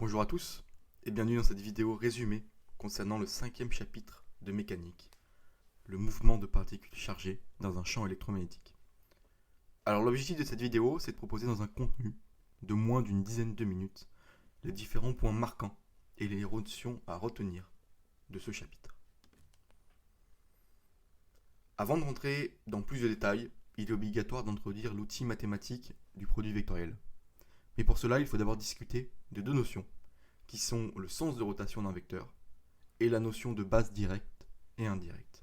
Bonjour à tous et bienvenue dans cette vidéo résumée concernant le 5e chapitre de mécanique, le mouvement de particules chargées dans un champ électromagnétique. Alors l'objectif de cette vidéo, c'est de proposer dans un contenu de moins d'une dizaine de minutes les différents points marquants et les notions à retenir de ce chapitre. Avant de rentrer dans plus de détails, il est obligatoire d'introduire l'outil mathématique du produit vectoriel. Mais pour cela, il faut d'abord discuter de deux notions, qui sont le sens de rotation d'un vecteur et la notion de base directe et indirecte.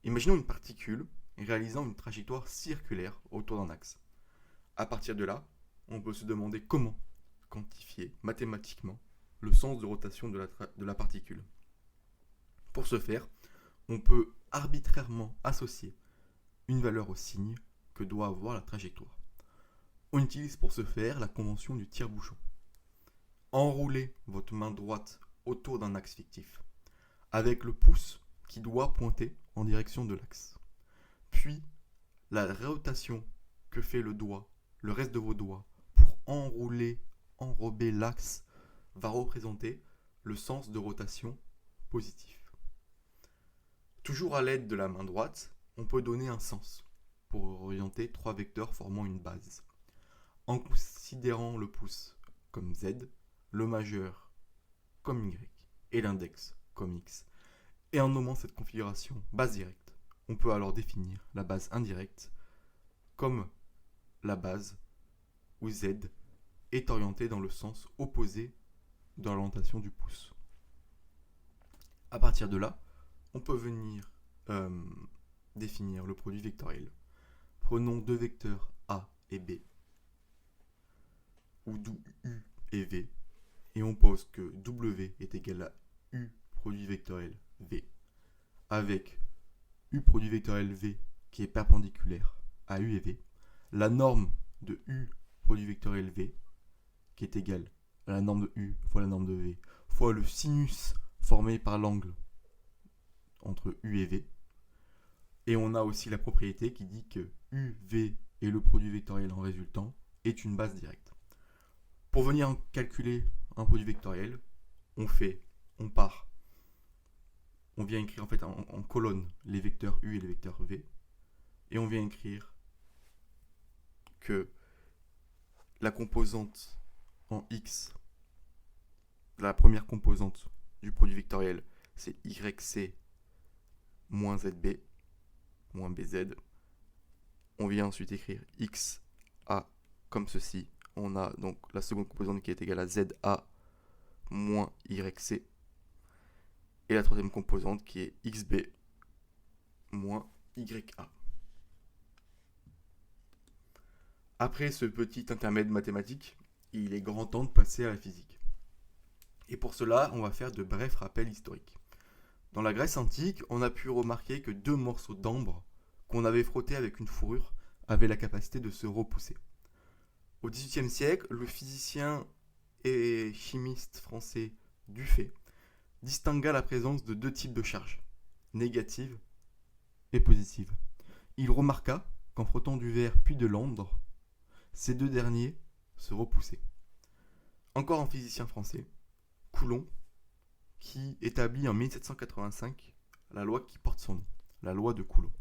Imaginons une particule réalisant une trajectoire circulaire autour d'un axe. À partir de là, on peut se demander comment quantifier mathématiquement le sens de rotation de la particule. Pour ce faire, on peut arbitrairement associer une valeur au signe que doit avoir la trajectoire. On utilise pour ce faire la convention du tire-bouchon. Enroulez votre main droite autour d'un axe fictif, avec le pouce qui doit pointer en direction de l'axe. Puis, la rotation que fait le reste de vos doigts, pour enrober l'axe, va représenter le sens de rotation positif. Toujours à l'aide de la main droite, on peut donner un sens pour orienter trois vecteurs formant une base. En considérant le pouce comme Z, le majeur comme Y et l'index comme X, et en nommant cette configuration base directe, on peut alors définir la base indirecte comme la base où Z est orienté dans le sens opposé de l'orientation du pouce. À partir de là, on peut venir définir le produit vectoriel. Prenons deux vecteurs A et B, où U et V, et on pose que W est égal à U produit vectoriel V, avec U produit vectoriel V qui est perpendiculaire à U et V, la norme de U produit vectoriel V qui est égale à la norme de U fois la norme de V fois le sinus formé par l'angle entre U et V. Et on a aussi la propriété qui dit que UV et le produit vectoriel en résultant est une base directe. Pour venir calculer un produit vectoriel, on vient écrire en fait en colonne les vecteurs U et les vecteurs V, et on vient écrire que la composante en X, la première composante du produit vectoriel, c'est YC moins ZB moins BZ. On vient ensuite écrire XA comme ceci. On a donc la seconde composante qui est égale à ZA moins YC. Et la troisième composante qui est XB moins YA. Après ce petit intermède mathématique, il est grand temps de passer à la physique. Et pour cela, on va faire de brefs rappels historiques. Dans la Grèce antique, on a pu remarquer que deux morceaux d'ambre qu'on avait frottés avec une fourrure avaient la capacité de se repousser. Au XVIIIe siècle, le physicien et chimiste français Dufay distingua la présence de deux types de charges, négatives et positives. Il remarqua qu'en frottant du verre puis de l'ambre, ces deux derniers se repoussaient. Encore un physicien français, Coulomb, qui établit en 1785 la loi qui porte son nom, la loi de Coulomb,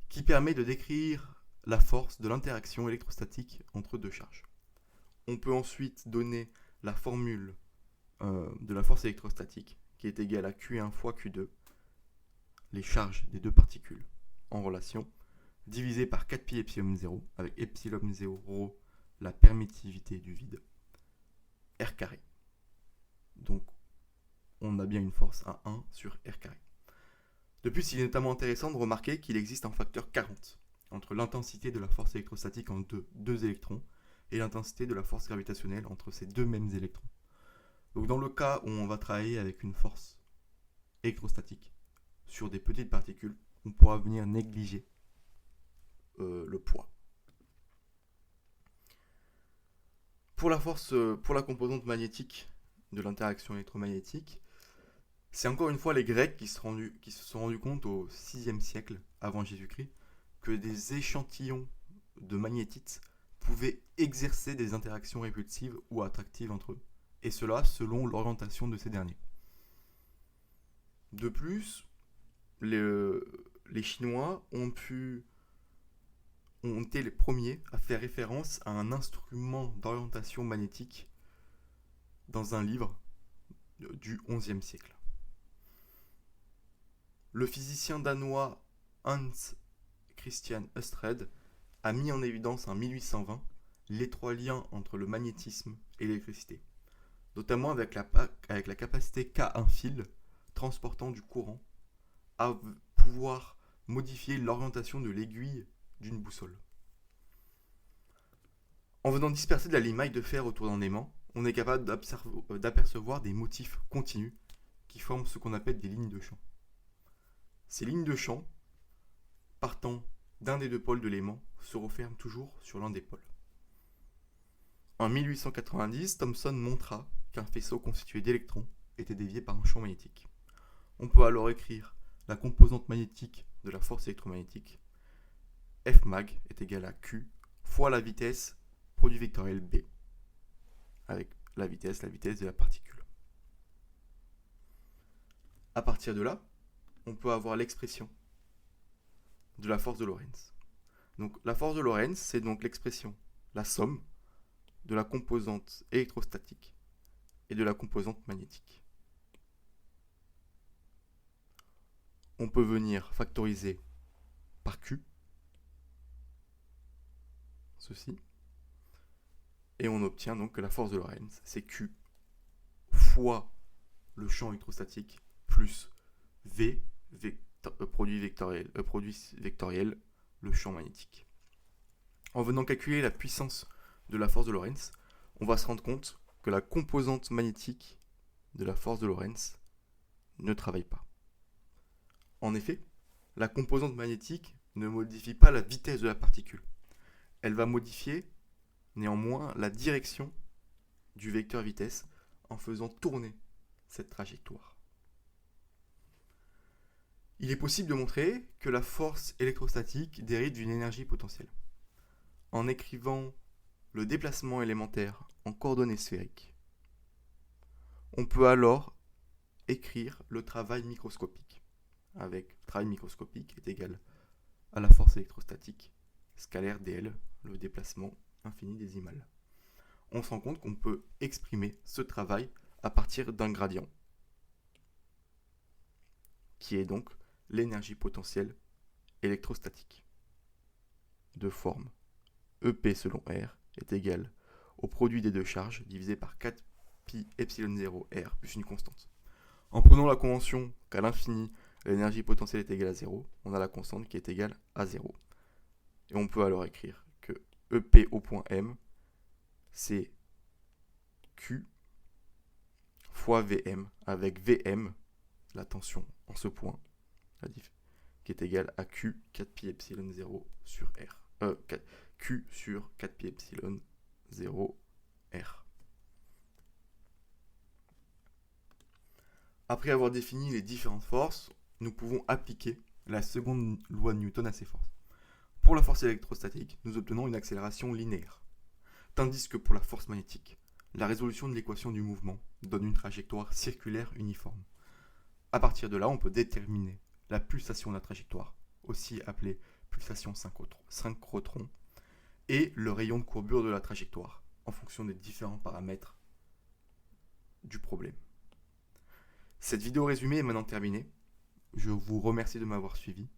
qui permet de décrire la force de l'interaction électrostatique entre deux charges. On peut ensuite donner la formule de la force électrostatique, qui est égale à Q1 fois Q2, les charges des deux particules en relation, divisé par 4pi epsilon 0, avec epsilon 0 ρ, la permittivité du vide, R carré. Donc, on a bien une force à 1 sur R carré. De plus, il est notamment intéressant de remarquer qu'il existe un facteur 40 entre l'intensité de la force électrostatique entre deux électrons et l'intensité de la force gravitationnelle entre ces deux mêmes électrons. Donc dans le cas où on va travailler avec une force électrostatique sur des petites particules, on pourra venir négliger le poids. Pour la composante magnétique de l'interaction électromagnétique, c'est encore une fois les Grecs qui se sont rendus compte au 6e siècle avant Jésus-Christ que des échantillons de magnétites pouvaient exercer des interactions répulsives ou attractives entre eux, et cela selon l'orientation de ces derniers. De plus, les Chinois ont été les premiers à faire référence à un instrument d'orientation magnétique dans un livre du XIe siècle. Le physicien danois Hans Christian Ørsted a mis en évidence en 1820 l'étroit lien entre le magnétisme et l'électricité, notamment avec la capacité qu'a un fil transportant du courant à pouvoir modifier l'orientation de l'aiguille d'une boussole. En venant disperser de la limaille de fer autour d'un aimant, on est capable d'apercevoir des motifs continus qui forment ce qu'on appelle des lignes de champ. Ces lignes de champ, partant d'un des deux pôles de l'aimant, se referment toujours sur l'un des pôles. En 1890, Thomson montra qu'un faisceau constitué d'électrons était dévié par un champ magnétique. On peut alors écrire la composante magnétique de la force électromagnétique. Fmag est égal à Q fois la vitesse produit vectoriel B, avec la vitesse de la particule. À partir de là, on peut avoir l'expression de la force de Lorentz. Donc la force de Lorentz, c'est donc l'expression, la somme de la composante électrostatique et de la composante magnétique. On peut venir factoriser par Q, ceci, et on obtient donc que la force de Lorentz, c'est Q fois le champ électrostatique plus V, produit vectoriel, le champ magnétique. En venant calculer la puissance de la force de Lorentz, on va se rendre compte que la composante magnétique de la force de Lorentz ne travaille pas. En effet, la composante magnétique ne modifie pas la vitesse de la particule. Elle va modifier néanmoins la direction du vecteur vitesse en faisant tourner cette trajectoire. Il est possible de montrer que la force électrostatique dérive d'une énergie potentielle. En écrivant le déplacement élémentaire en coordonnées sphériques, on peut alors écrire le travail microscopique. Avec le travail microscopique est égal à la force électrostatique scalaire dl, le déplacement infini-décimal. On se rend compte qu'on peut exprimer ce travail à partir d'un gradient, qui est donc l'énergie potentielle électrostatique, de forme EP selon R est égal au produit des deux charges divisé par 4 pi epsilon 0 R plus une constante. En prenant la convention qu'à l'infini l'énergie potentielle est égale à 0, on a la constante qui est égale à 0. Et on peut alors écrire que EP au point M, c'est Q fois VM, avec VM, la tension en ce point, qui est égale à Q 4 pi epsilon 0 sur R. Q sur 4 pi epsilon 0 R. Après avoir défini les différentes forces, nous pouvons appliquer la seconde loi de Newton à ces forces. Pour la force électrostatique, nous obtenons une accélération linéaire, tandis que pour la force magnétique, la résolution de l'équation du mouvement donne une trajectoire circulaire uniforme. À partir de là, on peut déterminer la pulsation de la trajectoire, aussi appelée pulsation synchrotron, et le rayon de courbure de la trajectoire, en fonction des différents paramètres du problème. Cette vidéo résumée est maintenant terminée. Je vous remercie de m'avoir suivi.